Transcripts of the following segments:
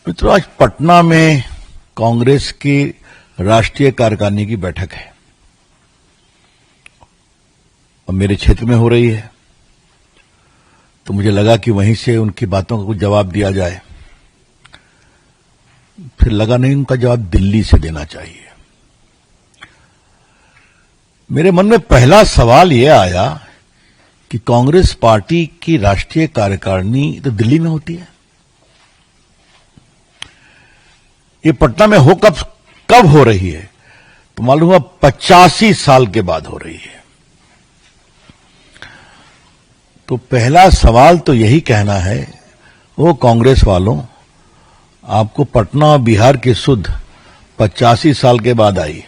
मित्रों, आज पटना में कांग्रेस की राष्ट्रीय कार्यकारिणी की बैठक है और मेरे क्षेत्र में हो रही है, तो मुझे लगा कि वहीं से उनकी बातों का कुछ जवाब दिया जाए। फिर लगा नहीं, उनका जवाब दिल्ली से देना चाहिए। मेरे मन में पहला सवाल यह आया कि कांग्रेस पार्टी की राष्ट्रीय कार्यकारिणी तो दिल्ली में होती है, ये पटना में हो कब हो रही है? तो मालूम हुआ 85 साल के बाद हो रही है। तो पहला सवाल तो यही कहना है, वो कांग्रेस वालों, आपको पटना और बिहार की सुध 85 साल के बाद आई।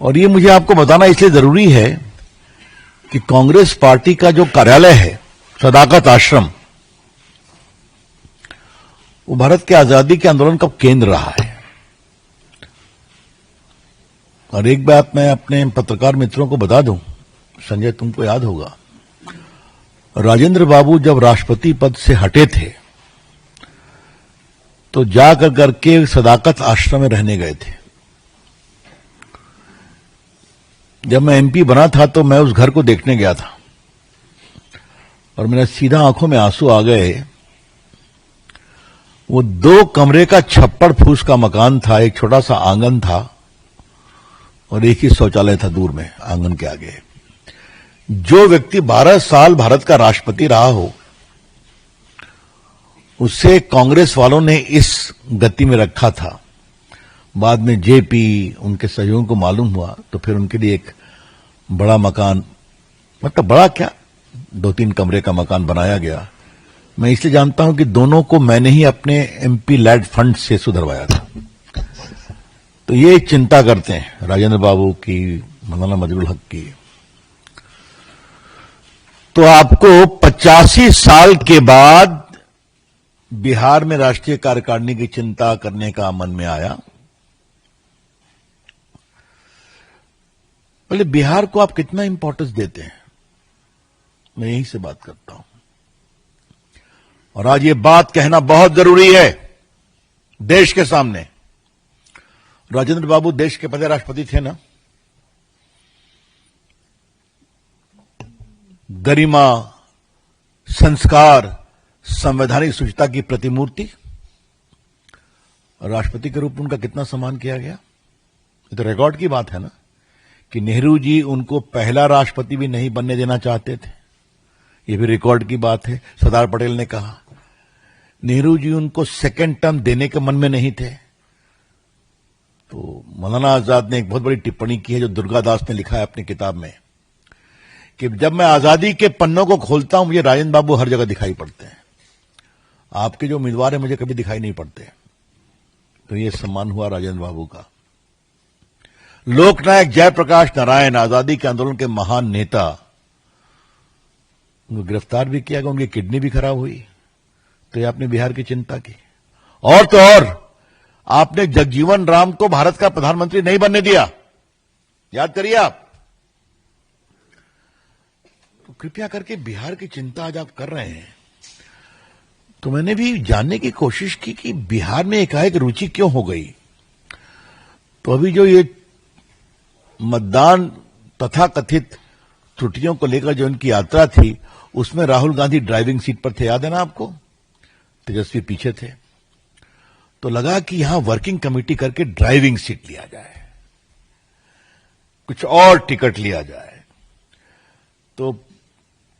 और ये मुझे आपको बताना इसलिए जरूरी है कि कांग्रेस पार्टी का जो कार्यालय है सदाकत आश्रम, वो भारत के आजादी के आंदोलन का केंद्र रहा है। और एक बात मैं अपने पत्रकार मित्रों को बता दूं, संजय तुमको याद होगा, राजेंद्र बाबू जब राष्ट्रपति पद से हटे थे तो जाकर करके सदाकत आश्रम में रहने गए थे। जब मैं एमपी बना था तो मैं उस घर को देखने गया था और मेरे सीधा आंखों में आंसू आ गए। वो 2 कमरे का छप्पड़ फूस का मकान था, एक छोटा सा आंगन था और एक ही शौचालय था दूर में आंगन के आगे। जो व्यक्ति 12 साल भारत का राष्ट्रपति रहा हो, उसे कांग्रेस वालों ने इस गति में रखा था। बाद में जेपी उनके सहयोगियों को मालूम हुआ तो फिर उनके लिए एक बड़ा मकान, मतलब बड़ा क्या, 2-3 कमरे का मकान बनाया गया। मैं इसलिए जानता हूं कि दोनों को मैंने ही अपने एमपी लैड फंड से सुधरवाया था। तो ये चिंता करते हैं राजेंद्र बाबू की, मौलाना मजरूल हक की। तो आपको 85 साल के बाद बिहार में राष्ट्रीय कार्यकारिणी की चिंता करने का मन में आया। पहले बिहार को आप कितना इंपॉर्टेंस देते हैं, मैं यहीं से बात करता हूं। और आज ये बात कहना बहुत जरूरी है देश के सामने। राजेंद्र बाबू देश के पहले राष्ट्रपति थे ना। गरिमा, संस्कार, संवैधानिक शुचिता की प्रतिमूर्ति, राष्ट्रपति के रूप में उनका कितना सम्मान किया गया। ये तो रिकॉर्ड की बात है ना कि नेहरू जी उनको पहला राष्ट्रपति भी नहीं बनने देना चाहते थे। ये भी रिकॉर्ड की बात है। सरदार पटेल ने कहा, नेहरू जी उनको सेकंड टर्म देने के मन में नहीं थे। तो मौलाना आजाद ने एक बहुत बड़ी टिप्पणी की है जो दुर्गादास ने लिखा है अपनी किताब में, कि जब मैं आजादी के पन्नों को खोलता हूं मुझे राजेंद्र बाबू हर जगह दिखाई पड़ते हैं, आपके जो उम्मीदवार हैं मुझे कभी दिखाई नहीं पड़ते। तो ये सम्मान हुआ राजेंद्र बाबू का। लोकनायक जयप्रकाश नारायण, आजादी के आंदोलन के महान नेता, उनको गिरफ्तार भी किया गया, उनकी किडनी भी खराब हुई। तो ये आपने बिहार की चिंता की। और तो और आपने जगजीवन राम को भारत का प्रधानमंत्री नहीं बनने दिया, याद करिए आप। तो कृपया करके बिहार की चिंता आज आप कर रहे हैं। तो मैंने भी जानने की कोशिश की कि बिहार में एकाएक रुचि क्यों हो गई। तो अभी जो ये मतदान तथाकथित त्रुटियों को लेकर जो उनकी यात्रा थी, उसमें राहुल गांधी ड्राइविंग सीट पर थे, याद है ना आपको, तेजस्वी पीछे थे। तो लगा कि यहां वर्किंग कमेटी करके ड्राइविंग सीट लिया जाए, कुछ और टिकट लिया जाए। तो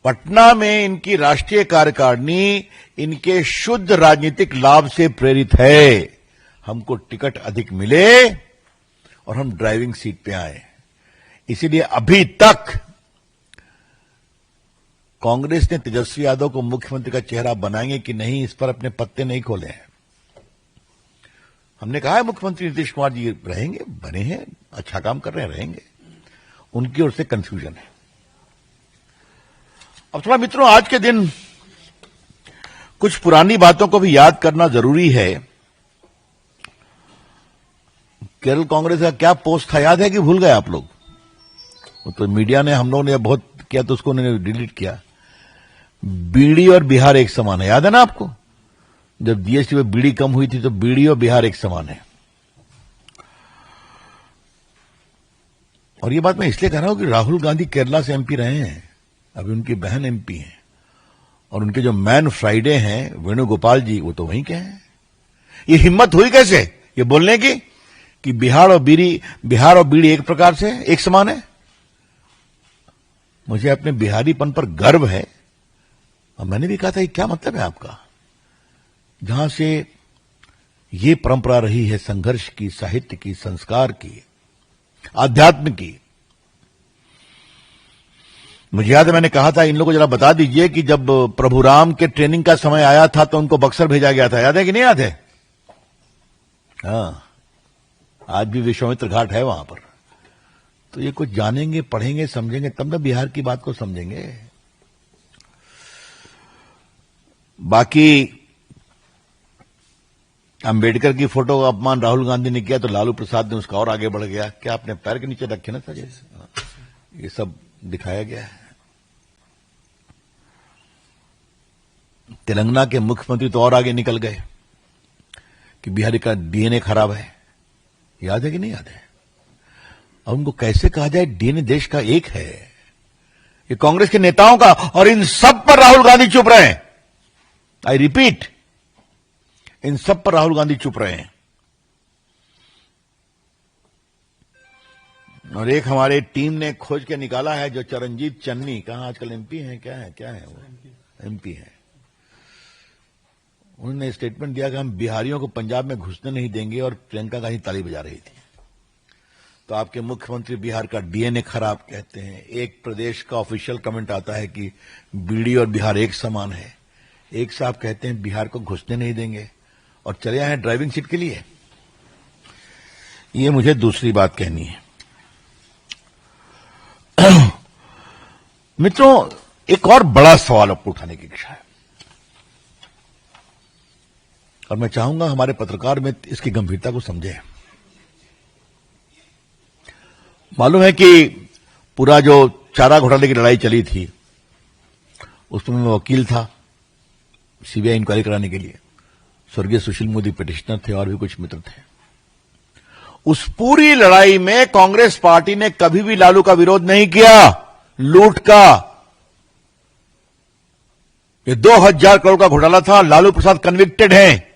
पटना में इनकी राष्ट्रीय कार्यकारिणी इनके शुद्ध राजनीतिक लाभ से प्रेरित है। हमको टिकट अधिक मिले और हम ड्राइविंग सीट पे आए। इसीलिए अभी तक कांग्रेस ने तेजस्वी यादव को मुख्यमंत्री का चेहरा बनाएंगे कि नहीं, इस पर अपने पत्ते नहीं खोले हैं। हमने कहा है मुख्यमंत्री नीतीश कुमार जी रहेंगे, बने हैं, अच्छा काम कर रहे हैं, रहेंगे। उनकी ओर से कंफ्यूजन है। अब थोड़ा मित्रों, आज के दिन कुछ पुरानी बातों को भी याद करना जरूरी है। केरल कांग्रेस का क्या पोस्ट था, याद है कि भूल गए आप लोग? तो मीडिया ने, हम लोगों ने बहुत किया तो उसको उन्होंने डिलीट किया। बीड़ी और बिहार एक समान है, याद है ना आपको? जब जीएसटी पे बीड़ी कम हुई थी तो बीड़ी और बिहार एक समान है। और ये बात मैं इसलिए कह रहा हूं कि राहुल गांधी केरला से एमपी रहे हैं, अभी उनकी बहन एमपी हैं, और उनके जो मैन फ्राइडे हैं वेणुगोपाल जी, वो तो वहीं के हैं। ये हिम्मत हुई कैसे ये बोलने की कि बिहार और बीड़ी एक प्रकार से एक समान है। मुझे अपने बिहारीपन पर गर्व है, और मैंने भी कहा था क्या मतलब है आपका, जहां से ये परंपरा रही है संघर्ष की, साहित्य की, संस्कार की, आध्यात्म की। मुझे याद है मैंने कहा था इन लोगों को जरा बता दीजिए कि जब प्रभु राम के ट्रेनिंग का समय आया था तो उनको बक्सर भेजा गया था, याद है कि नहीं याद है? हाँ, आज भी विश्वामित्र घाट है वहां पर। तो ये कुछ जानेंगे, पढ़ेंगे, समझेंगे, तब ना बिहार की बात को समझेंगे। बाकी अंबेडकर की फोटो का अपमान राहुल गांधी ने किया तो लालू प्रसाद ने उसका और आगे बढ़ गया। क्या आपने पैर के नीचे रखे ना सर, ये सब दिखाया गया है। तेलंगाना के मुख्यमंत्री तो और आगे निकल गए कि बिहारी का डीएनए खराब है। याद है कि नहीं याद है? अब उनको कैसे कहा जाए डीएनए देश का एक है, ये कांग्रेस के नेताओं का, और इन सब पर राहुल गांधी चुप रहे हैं। आई रिपीट, इन सब पर राहुल गांधी चुप रहे हैं। और एक हमारे टीम ने खोज के निकाला है, जो चरणजीत चन्नी, कहां आजकल एमपी हैं, क्या है वो एमपी है, उन्होंने स्टेटमेंट दिया कि हम बिहारियों को पंजाब में घुसने नहीं देंगे, और प्रियंका गांधी ताली बजा रही थी। तो आपके मुख्यमंत्री बिहार का डीएनए खराब कहते हैं। एक प्रदेश का ऑफिशियल कमेंट आता है कि बीड़ी और बिहार एक समान है। एक साहब कहते हैं बिहार को घुसने नहीं देंगे, और चले आए ड्राइविंग सीट के लिए। ये मुझे दूसरी बात कहनी है। मित्रों, एक और बड़ा सवाल आपको उठाने की इच्छा है, और मैं चाहूंगा हमारे पत्रकार में इसकी गंभीरता को समझें। मालूम है कि पूरा जो चारा घोटाले की लड़ाई चली थी, उसमें मैं वकील था सीबीआई इंक्वायरी कराने के लिए। स्वर्गीय सुशील मोदी पिटिशनर थे, और भी कुछ मित्र थे। उस पूरी लड़ाई में कांग्रेस पार्टी ने कभी भी लालू का विरोध नहीं किया। लूट का ये 2000 करोड़ का घोटाला था, लालू प्रसाद कन्विक्टेड हैं,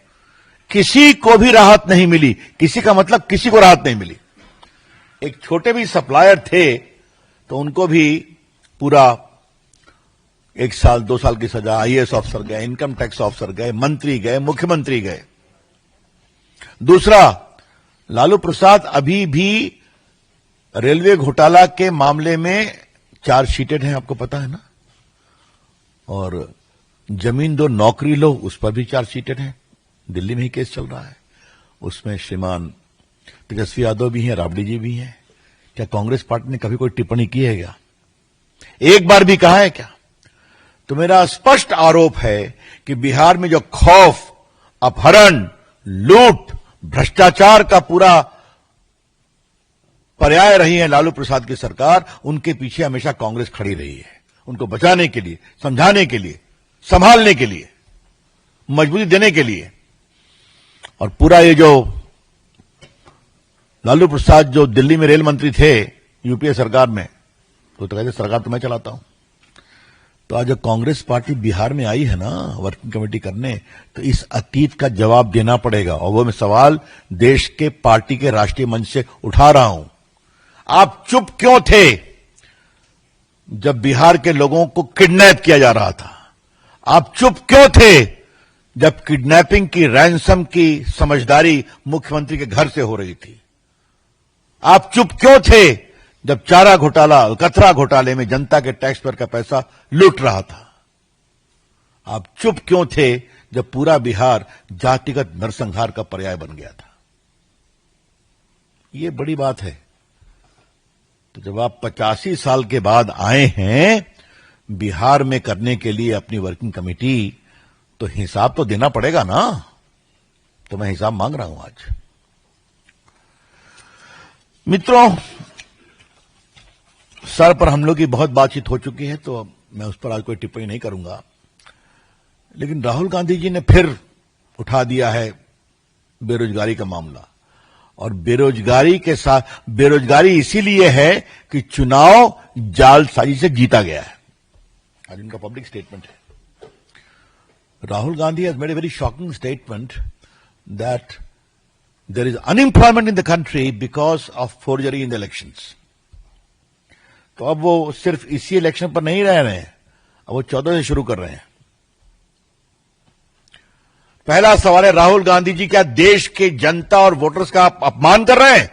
किसी को भी राहत नहीं मिली। किसी का मतलब किसी को राहत नहीं मिली। एक छोटे भी सप्लायर थे तो उनको भी पूरा 1 साल 2 साल की सजा, आईएएस ऑफिसर गए, इनकम टैक्स ऑफिसर गए, मंत्री गए, मुख्यमंत्री गए। दूसरा, लालू प्रसाद अभी भी रेलवे घोटाला के मामले में चार्जशीटेड हैं, आपको पता है ना। और जमीन दो नौकरी लो, उस पर भी चार्जशीटेड हैं। दिल्ली में ही केस चल रहा है, उसमें श्रीमान तेजस्वी यादव भी हैं, राबड़ी जी भी हैं। क्या कांग्रेस पार्टी ने कभी कोई टिप्पणी की है क्या? एक बार भी कहा है क्या? तो मेरा स्पष्ट आरोप है कि बिहार में जो खौफ, अपहरण, लूट, भ्रष्टाचार का पूरा पर्याय रही है लालू प्रसाद की सरकार, उनके पीछे हमेशा कांग्रेस खड़ी रही है, उनको बचाने के लिए, समझाने के लिए, संभालने के लिए, मजबूती देने के लिए। और पूरा ये जो लालू प्रसाद जो दिल्ली में रेल मंत्री थे यूपीए सरकार में, तो कहते सरकार तो मैं चलाता हूं। तो आज जब कांग्रेस पार्टी बिहार में आई है ना वर्किंग कमेटी करने, तो इस अतीत का जवाब देना पड़ेगा। और वो मैं सवाल देश के पार्टी के राष्ट्रीय मंच से उठा रहा हूं। आप चुप क्यों थे जब बिहार के लोगों को किडनैप किया जा रहा था? आप चुप क्यों थे जब किडनैपिंग की, रैंसम की समझदारी मुख्यमंत्री के घर से हो रही थी? आप चुप क्यों थे जब चारा घोटाला, कचरा घोटाले में जनता के टैक्स पेयर का पैसा लूट रहा था? आप चुप क्यों थे जब पूरा बिहार जातिगत नरसंहार का पर्याय बन गया था? ये बड़ी बात है। तो जब आप 85 साल के बाद आए हैं बिहार में करने के लिए अपनी वर्किंग कमेटी, तो हिसाब तो देना पड़ेगा ना। तो मैं हिसाब मांग रहा हूं आज। मित्रों, सर पर हम लोग की बहुत बातचीत हो चुकी है, तो मैं उस पर आज कोई टिप्पणी नहीं करूंगा। लेकिन राहुल गांधी जी ने फिर उठा दिया है बेरोजगारी का मामला। और बेरोजगारी के साथ बेरोजगारी इसीलिए है कि चुनाव जालसाजी से जीता गया है। आज इनका पब्लिक स्टेटमेंट है। Rahul Gandhi has made a very shocking statement that there is unemployment in the country because of forgery in the elections. तो अब वो सिर्फ इसी इलेक्शन पर नहीं रह रहे हैं, अब वो 14 से शुरू कर रहे हैं। पहला सवाल है, राहुल गांधी जी क्या देश के जनता और वोटर्स का अपमान कर रहे हैं?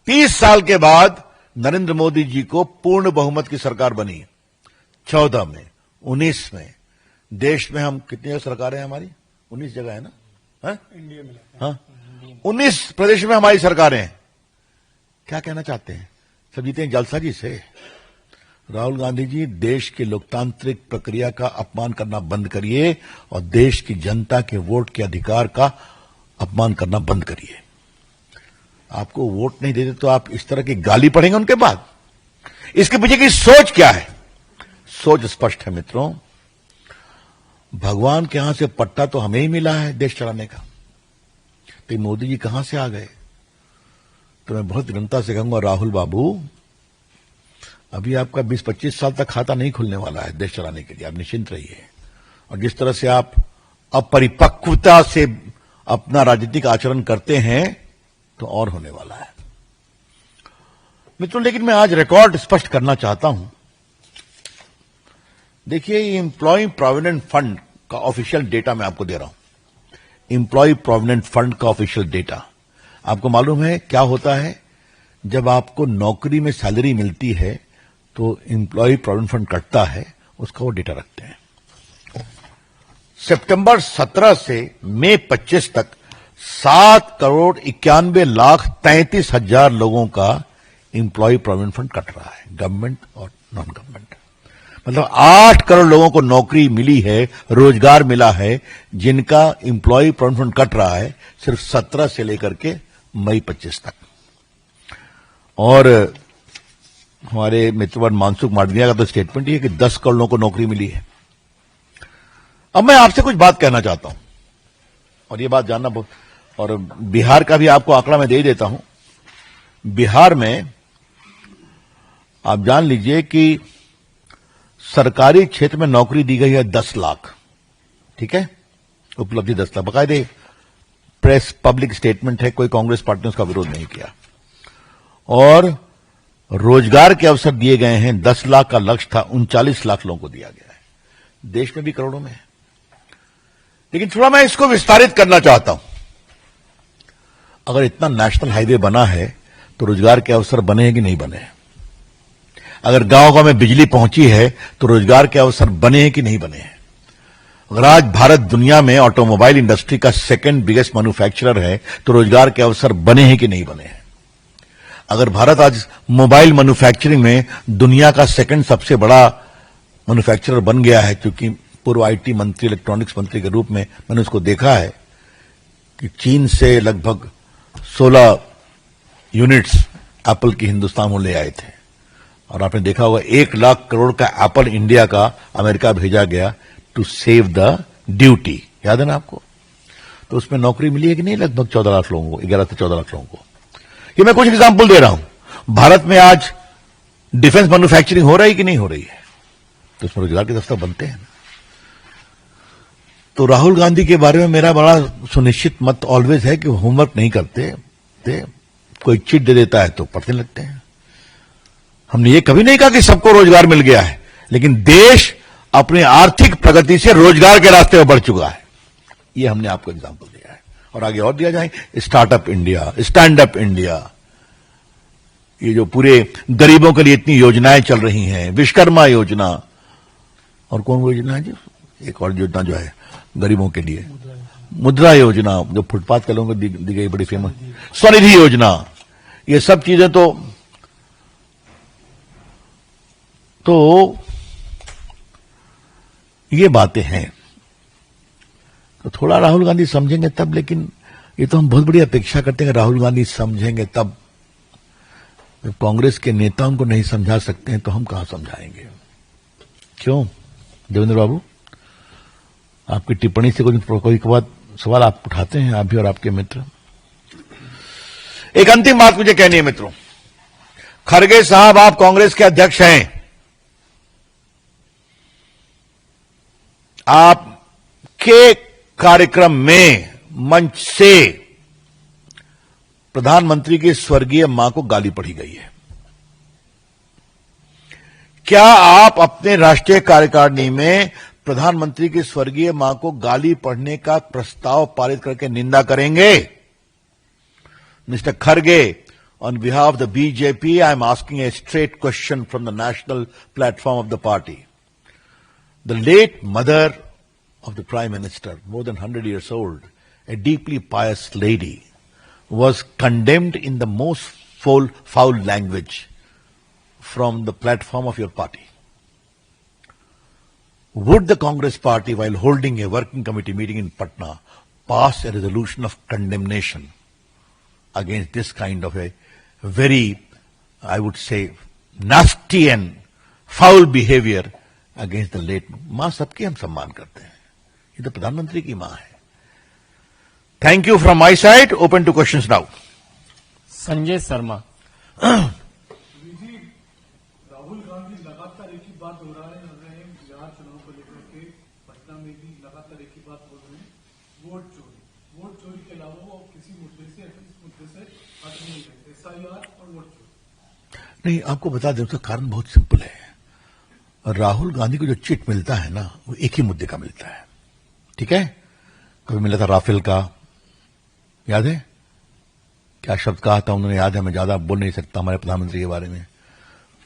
30 साल के बाद नरेंद्र मोदी जी को पूर्ण बहुमत की सरकार बनी, 14 में, 19 में। देश में हम कितनी जगह सरकारें हैं हमारी? 19 जगह है ना? इंडिया में। हाँ, 19 प्रदेश में हमारी सरकारें हैं। क्या कहना चाहते हैं? सब जीते हैं जलसाजी से। राहुल गांधी जी, देश की लोकतांत्रिक प्रक्रिया का अपमान करना बंद करिए और देश की जनता के वोट के अधिकार का अपमान करना बंद करिए। आपको वोट नहीं देते तो आप इस तरह की गाली पढ़ेंगे उनके बाद। इसके पीछे की सोच क्या है? सोच स्पष्ट है मित्रों। भगवान के यहां से पट्टा तो हमें ही मिला है देश चलाने का, तो मोदी जी कहां से आ गए? तो मैं बहुत विनम्रता से कहूंगा, राहुल बाबू, अभी आपका 20-25 साल तक खाता नहीं खुलने वाला है देश चलाने के लिए। आप निश्चिंत रहिए। और जिस तरह से आप अपरिपक्वता से अपना राजनीतिक आचरण करते हैं तो और होने वाला है मित्रों। लेकिन मैं आज रिकॉर्ड स्पष्ट करना चाहता हूं। देखिए, एम्प्लॉय प्रोविडेंट फंड का ऑफिशियल डेटा मैं आपको दे रहा हूं। एम्प्लॉय प्रोविडेंट फंड का ऑफिशियल डेटा आपको मालूम है क्या होता है? जब आपको नौकरी में सैलरी मिलती है तो एम्प्लॉय प्रोविडेंट फंड कटता है, उसका वो डेटा रखते हैं। सितंबर 17 से मई 25 तक 7,91,33,000 लोगों का एम्प्लॉय प्रोविडेंट फंड कट रहा है, गवर्नमेंट और नॉन गवर्नमेंट। मतलब 8 करोड़ लोगों को नौकरी मिली है, रोजगार मिला है, जिनका एम्प्लॉय प्रोविडेंट फंड कट रहा है सिर्फ 17 से लेकर के मई 25 तक। और हमारे मित्रवन मानसुख मांडविया का तो स्टेटमेंट ही है कि 10 करोड़ लोगों को नौकरी मिली है। अब मैं आपसे कुछ बात कहना चाहता हूं, और ये बात जानना बहुत, और बिहार का भी आपको आंकड़ा मैं दे देता हूं। बिहार में आप जान लीजिए कि सरकारी क्षेत्र में नौकरी दी गई है 10 लाख। ठीक है, उपलब्धि 10 लाख, बाकायदे प्रेस पब्लिक स्टेटमेंट है, कोई कांग्रेस पार्टी ने उसका विरोध नहीं किया। और रोजगार के अवसर दिए गए हैं, 10 लाख का लक्ष्य था, 39 लाख लोगों को दिया गया है। देश में भी करोड़ों में है। लेकिन थोड़ा मैं इसको विस्तारित करना चाहता हूं। अगर इतना नेशनल हाईवे बना है तो रोजगार के अवसर बने हैं कि नहीं बने हैं? अगर गांव-गांव में बिजली पहुंची है तो रोजगार के अवसर बने हैं कि नहीं बने हैं? अगर आज भारत दुनिया में ऑटोमोबाइल इंडस्ट्री का सेकंड बिगेस्ट मैन्युफैक्चरर है तो रोजगार के अवसर बने हैं कि नहीं बने हैं? अगर भारत आज मोबाइल मैन्युफैक्चरिंग में दुनिया का सेकंड सबसे बड़ा मैन्युफैक्चरर बन गया है, क्योंकि पूर्व आईटी मंत्री, इलेक्ट्रॉनिक्स मंत्री के रूप में मैंने उसको देखा है कि चीन से लगभग 16 यूनिट्स एप्पल की हिंदुस्तान में ले आए थे। और आपने देखा होगा 1 लाख करोड़ का एप्पल इंडिया का अमेरिका भेजा गया टू सेव द ड्यूटी, याद है ना आपको? तो उसमें नौकरी मिली है कि नहीं? लगभग 14 लाख लोगों को, 11 से 14 लाख लोगों को। ये मैं कुछ एग्जाम्पल दे रहा हूं। भारत में आज डिफेंस मैन्युफैक्चरिंग हो रही है कि नहीं हो रही है? तो उसमें रोजगार के अवसर बनते हैं। तो राहुल गांधी के बारे में मेरा बड़ा सुनिश्चित मत ऑलवेज है कि होमवर्क नहीं करते, कोई चिट दे देता है तो पढ़ने लगते हैं। हमने ये कभी नहीं कहा कि सबको रोजगार मिल गया है, लेकिन देश अपनी आर्थिक प्रगति से रोजगार के रास्ते पर बढ़ चुका है। ये हमने आपको एग्जाम्पल दिया है, और आगे और दिया जाए। Startup India, stand up India, ये जो पूरे गरीबों के लिए इतनी योजनाएं चल रही हैं, विश्वकर्मा योजना, और कौन योजना है जी? एक और योजना जो है गरीबों के लिए, मुद्रा योजना, जो फुटपाथ के लोगों को दी गई, बड़ी फेमस स्वनिधि योजना। ये सब चीजें तो ये बातें हैं। तो थोड़ा राहुल गांधी समझेंगे तब, लेकिन ये तो हम बहुत बड़ी अपेक्षा करते हैं कि राहुल गांधी समझेंगे तब। जब कांग्रेस के नेताओं को नहीं समझा सकते हैं तो हम कहां समझाएंगे? क्यों देवेंद्र बाबू? आपकी टिप्पणी से कोई सवाल आप उठाते हैं, आप भी और आपके मित्र। एक अंतिम बात मुझे कहनी है मित्रों, खरगे साहब आप कांग्रेस के अध्यक्ष हैं, आपके कार्यक्रम में मंच से प्रधानमंत्री की स्वर्गीय मां को गाली पड़ी गई है। क्या आप अपने राष्ट्रीय कार्यकारिणी में प्रधानमंत्री की स्वर्गीय मां को गाली पढ़ने का प्रस्ताव पारित करके निंदा करेंगे? Mister Kharge, on behalf of the BJP, I am asking a straight question from the national platform of the party. The late mother of the Prime Minister, more than 100 years old, a deeply pious lady, was condemned in the most foul language from the platform of your party. Would the Congress party, while holding a working committee meeting in Patna, pass a resolution of condemnation against this kind of a very, I would say, nasty and foul behavior against the late? मां सबके हम सम्मान करते हैं, ये तो प्रधानमंत्री की मां है। Thank you from my side. Open to questions now. Sanjay Sharma. Rahul Gandhi लगातार एक ही बात हो रहा है बिहार चुनाव को लेकर के, पटना में भी लगातार एक ही बात बोल रहे हैं, वोट चोरी के अलावा वो किसी मुद्दे से इस मुद्दे से हट नहीं रहे, SIR और वोट चोरी। नहीं, आपको बता दें उसका कारण बहुत सिंपल है। राहुल गांधी को जो चिट मिलता है ना, वो एक ही मुद्दे का मिलता है, ठीक है? कभी मिला था राफेल का, याद है क्या शब्द कहा था उन्होंने? याद है, मैं ज्यादा बोल नहीं सकता हमारे प्रधानमंत्री के बारे में।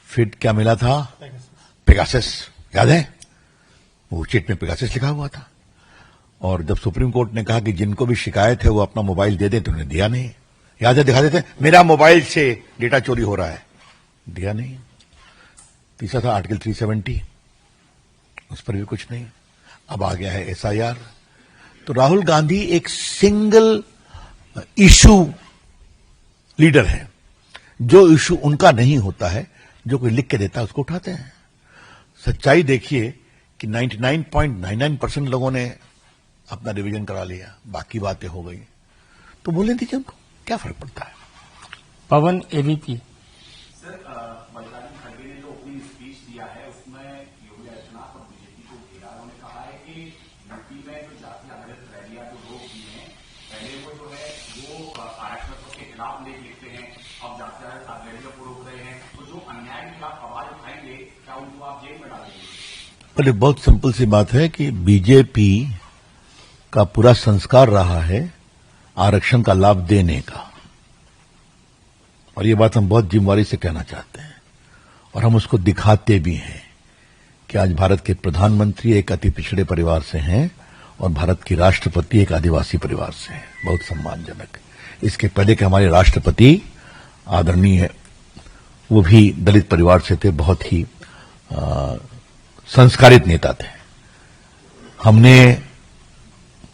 फिर क्या मिला था? पेगासस, याद है? वो चिट में पेगासस लिखा हुआ था। और जब सुप्रीम कोर्ट ने कहा कि जिनको भी शिकायत है वो अपना मोबाइल दे दे, तो उन्होंने दिया नहीं। याद है, दिखा देते मेरा मोबाइल से डेटा चोरी हो रहा है, दिया नहीं। तीसरा था आर्टिकल 370, उस पर भी कुछ नहीं। अब आ गया है SIR। तो राहुल गांधी एक सिंगल इशू लीडर है, जो इशू उनका नहीं होता है, जो कोई लिख के देता है उसको उठाते हैं। सच्चाई देखिए कि 99.99% लोगों ने अपना रिवीजन करा लिया, बाकी बातें हो गई, तो बोलने दीजिए उनको, क्या फर्क पड़ता है। पवन AVP। सर, मल्लिकार्जुन खड़गे ने जो अपनी स्पीच दिया है उसमें योगी आदित्यनाथ और बीजेपी को घेरा। उन्होंने कहा है कि यूपी में जो जाति आधारित रैलियां जो लोग की हैं, पहले वो जो है वो आरक्षण के खिलाफ लिखते हैं, अब जाति आधारित रैलियां को रोक रहे हैं, तो जो अन्याय के खिलाफ आवाज उठाएंगे क्या उनको आप जेल में डालेंगे? पर बहुत सिंपल सी बात है कि बीजेपी का पूरा संस्कार रहा है आरक्षण का लाभ देने का, और ये बात हम बहुत जिम्मेवारी से कहना चाहते हैं, और हम उसको दिखाते भी हैं कि आज भारत के प्रधानमंत्री एक अति पिछड़े परिवार से हैं और भारत की राष्ट्रपति एक आदिवासी परिवार से है, बहुत सम्मानजनक। इसके पहले के हमारे राष्ट्रपति आदरणीय, वो भी दलित परिवार से थे, बहुत ही संस्कारित नेता थे। हमने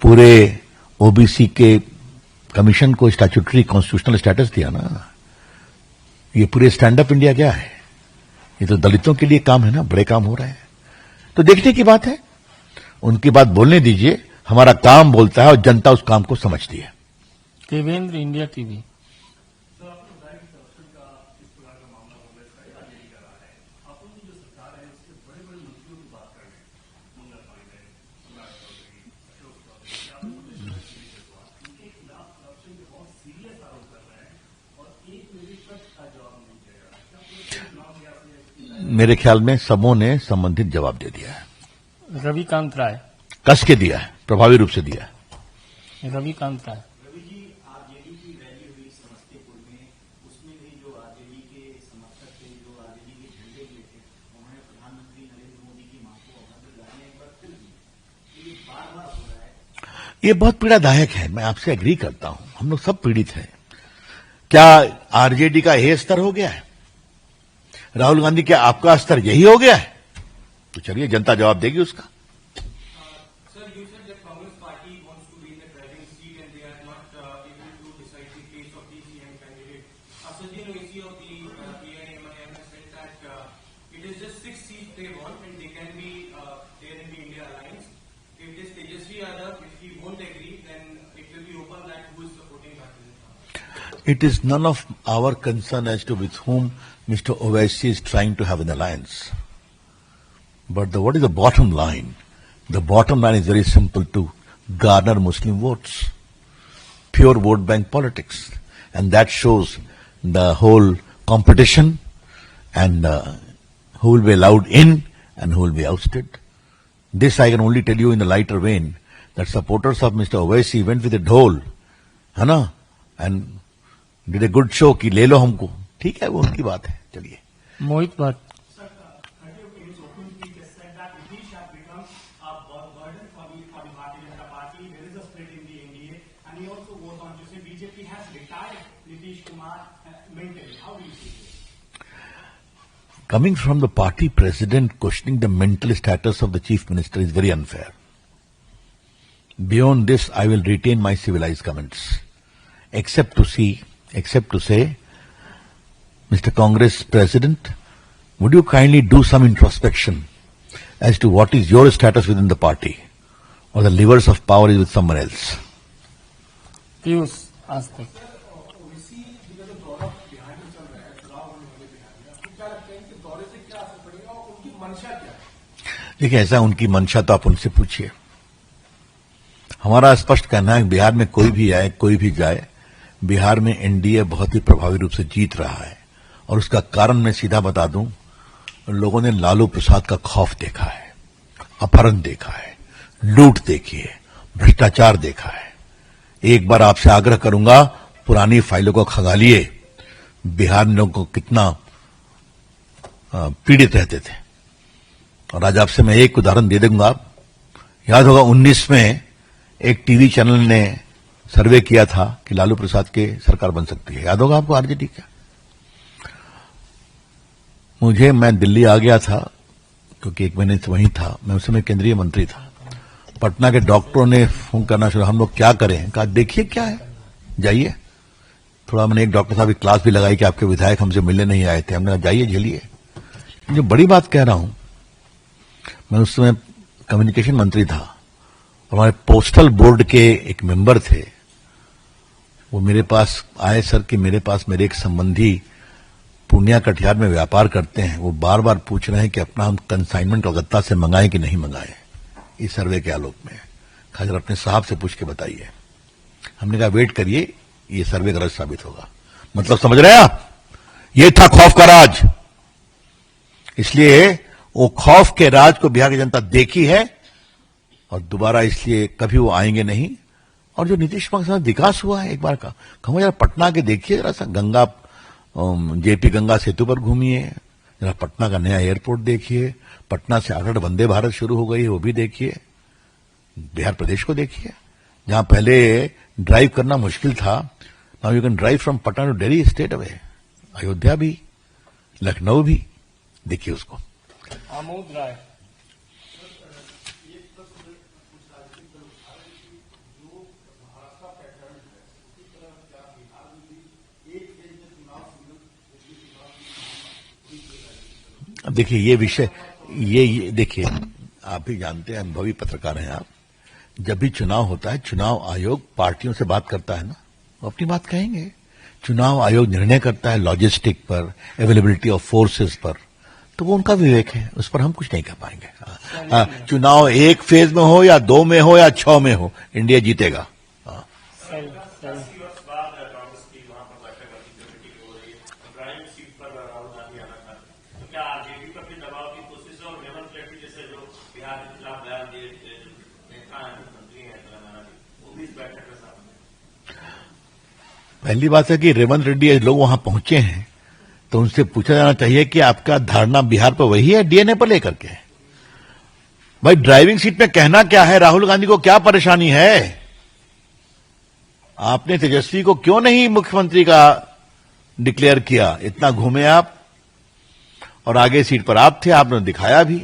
पूरे OBC के कमीशन को स्टैट्यूटरी कॉन्स्टिट्यूशनल स्टेटस दिया ना। ये पूरे स्टैंड अप इंडिया क्या है? ये तो दलितों के लिए काम है ना, बड़े काम हो रहे हैं। तो देखने की बात है, उनकी बात बोलने दीजिए। हमारा काम बोलता है और जनता उस काम को समझती है। Devendra India TV। मेरे ख्याल में सबों ने संबंधित जवाब दे दिया है। रविकांत राय। कस के दिया है, प्रभावी रूप से दिया है। रविकांत राय। रवि जी, आरजेडी की रैली हुई समस्तीपुर में, उसमें भी जो आरजेडी के समर्थक थे, जो आरजेडी के झंडे लिए थे, उन्होंने प्रधानमंत्री नरेंद्र मोदी की मां को अभद्र गालियां एक बार फिर दी। ये बार-बार हो रहा है। ये बहुत पीड़ादायक है, मैं आपसे एग्री करता हूं, हम लोग सब पीड़ित हैं। क्या आरजेडी का यह स्तर हो गया है? राहुल गांधी, क्या आपका स्तर यही हो गया है? तो चलिए, जनता जवाब देगी उसका। Sir, you said that Congress party wants to be in the driving seat and they are not able to decide the case of the CM candidate. Sajjan Owaisi of the PNM has said that it is just 6 seats they want and they can be there in the India alliance. If this Tejas Ovaishi Yadav, if he won't agree, then it will be open that who is supporting Bharatiya Janata Party. It is none of our concern as to with whom Mr. Owaisi is trying to have an alliance. But what is the bottom line? The bottom line is very simple: to garner Muslim votes. Pure vote bank politics. And that shows the whole competition and who will be allowed in and who will be ousted. This I can only tell you in the lighter vein, that supporters of Mr. Owaisi went with a dhol, है ना, and did a good show कि ले लो हमको. ठीक है, वो उनकी बात है. चलिए. मोहित Bhatt. Coming from the party president questioning the mental status of the chief minister is very unfair. Beyond this, I will retain my civilized comments, except to say, Mr. Congress President, would you kindly do some introspection as to what is your status within the party, or the levers of power is with someone else? Piyush आस्ते. ओवैसी जी का जो दौरा बिहार में चल रहा है, चुनाव होने वाले बिहार में, आपको क्या लगता है कि दौरे से क्या असर पड़ेगा और उनकी मंशा क्या है? देखिए, ऐसा उनकी मंशा तो आप उनसे पूछिए. हमारा स्पष्ट कहना है, बिहार में कोई भी आए, कोई भी जाए, बिहार में एनडीए बहुत ही प्रभावी रूप से जीत रहा है. और उसका कारण मैं सीधा बता दूं, लोगों ने लालू प्रसाद का खौफ देखा है, अपहरण देखा है, लूट देखी है, भ्रष्टाचार देखा है. एक बार आपसे आग्रह करूंगा, पुरानी फाइलों को खंगालिए. बिहार में लोगों को कितना पीड़ित रहते थे. और आज आपसे मैं एक उदाहरण दे दूंगा. याद होगा 19 में एक टीवी चैनल ने सर्वे किया था कि लालू प्रसाद के सरकार बन सकती है. याद होगा आपको आरजेडी का? मैं दिल्ली आ गया था क्योंकि एक महीने से वहीं था. मैं उस समय केंद्रीय मंत्री था. पटना के डॉक्टरों ने फोन करना शुरू, हम लोग क्या करें? कहा देखिए क्या है, जाइए. थोड़ा मैंने एक डॉक्टर साहब की क्लास भी लगाई कि आपके विधायक हमसे मिलने नहीं आए थे. हमने कहा जाइए, झेलिए. जो बड़ी बात कह रहा हूं, मैं उस समय कम्युनिकेशन मंत्री था. हमारे पोस्टल बोर्ड के एक मेंबर थे. वो मेरे पास आए, सर कि मेरे पास मेरे एक संबंधी पूर्णिया कटिहार में व्यापार करते हैं, वो बार बार पूछ रहे हैं कि अपना हम कंसाइनमेंट कलकत्ता से मंगाएं कि नहीं मंगाएं इस सर्वे के आलोक में. खासकर अपने साहब से पूछ के बताइए. हमने कहा वेट करिए, ये सर्वे गलत साबित होगा. मतलब समझ रहे हैं आप? ये था खौफ का राज. इसलिए वो खौफ के राज को बिहार की जनता देखी है और दोबारा इसलिए कभी वो आएंगे नहीं. और जो नीतीश कुमार के साथ विकास हुआ है, एक बार का कहूं, जरा पटना के देखिए, जरा सा गंगा जेपी गंगा सेतु पर घूमिए, जरा पटना का नया एयरपोर्ट देखिए, पटना से आगरा वंदे भारत शुरू हो गई है, वो भी देखिए. बिहार प्रदेश को देखिए, जहां पहले ड्राइव करना मुश्किल था, now you can drive from Patna to Delhi straight away. Ayodhya भी, लखनऊ भी, देखिए उसको. आमोद राय. अब देखिए ये विषय, ये देखिए, आप भी जानते हैं, अनुभवी पत्रकार हैं आप. जब भी चुनाव होता है, चुनाव आयोग पार्टियों से बात करता है ना, वो अपनी बात कहेंगे. चुनाव आयोग निर्णय करता है लॉजिस्टिक पर, अवेलेबिलिटी ऑफ फोर्सेस पर, तो वो उनका विवेक है, उस पर हम कुछ नहीं कर पाएंगे. चुनाव एक फेज में हो या 2 में हो या 6 में हो, इंडिया जीतेगा. पहली बात है कि रेवंत रेड्डी लोग वहां पहुंचे हैं तो उनसे पूछा जाना चाहिए कि आपका धारणा बिहार पर वही है डीएनए पर लेकर के. भाई ड्राइविंग सीट में कहना क्या है? राहुल गांधी को क्या परेशानी है? आपने तेजस्वी को क्यों नहीं मुख्यमंत्री का डिक्लेयर किया? इतना घूमे आप और आगे सीट पर आप थे, आपने दिखाया भी.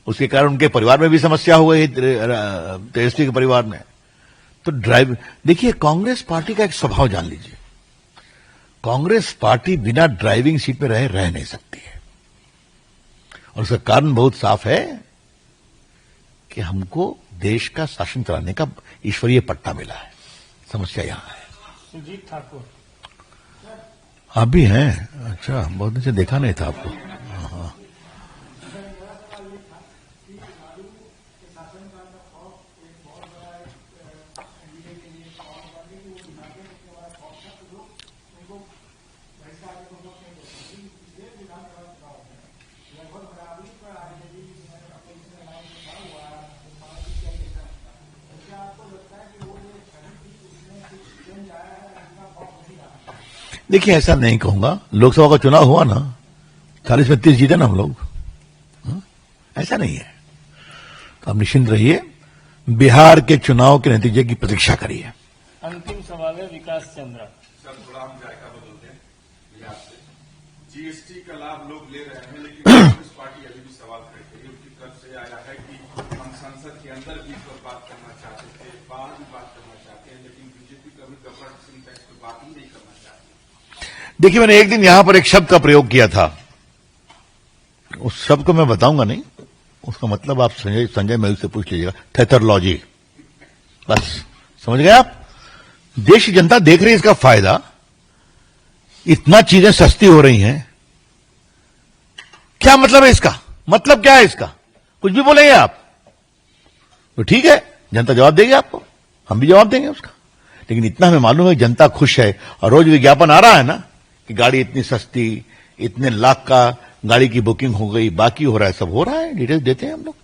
उसके कारण उनके परिवार में भी समस्या हो गई, तेजस्वी के परिवार में. तो देखिए, कांग्रेस पार्टी का एक स्वभाव जान लीजिए. कांग्रेस पार्टी बिना ड्राइविंग सीट में रह नहीं सकती है. और उसका कारण बहुत साफ है कि हमको देश का शासन कराने का ईश्वरीय पट्टा मिला है। समस्या यहां है। सुजीत ठाकुर। आप भी हैं? अच्छा, बहुत दिन से देखा नहीं था आपको। हाँ। देखिए, ऐसा नहीं कहूंगा। लोकसभा का चुनाव हुआ ना, 40 में 30 जीते ना हम लोग। ऐसा नहीं है। तो आप निश्चिंत रहिए, बिहार के चुनाव के नतीजे की प्रतीक्षा करिए। अंतिम सवाल है विकास चंद्र। सर, थोड़ा हम जायका बदलते हैं बिहार से। जीएसटी का लाभ लोग ले रहे हैं, लेकिन कांग्रेस पार्टी अभी भी सवाल खड़े करी। उनकी तरफ से आया है कि हम संसद के अंदर भी इस पर बात करना चाहते थे, बाहर भी बात करना चाहते हैं, लेकिन बीजेपी कभी गवर्नमेंट टैक्स पर बात ही नहीं करना चाहती। देखिए, मैंने एक दिन यहां पर एक शब्द का प्रयोग किया था। उस शब्द को मैं बताऊंगा नहीं, उसका मतलब आप संजय महल से पूछ लीजिएगा। थेथरलॉजी। बस समझ गए आप? देश की जनता देख रही है इसका फायदा। इतना चीजें सस्ती हो रही हैं। क्या मतलब है इसका? मतलब क्या है इसका? कुछ भी बोलेंगे आप तो ठीक है, जनता जवाब देगी आपको, हम भी जवाब देंगे उसका। लेकिन इतना हमें मालूम है कि जनता खुश है। और रोज विज्ञापन आ रहा है ना कि गाड़ी इतनी सस्ती, इतने लाख का गाड़ी की बुकिंग हो गई, बाकी हो रहा है, सब हो रहा है। डिटेल्स देते हैं हम लोग।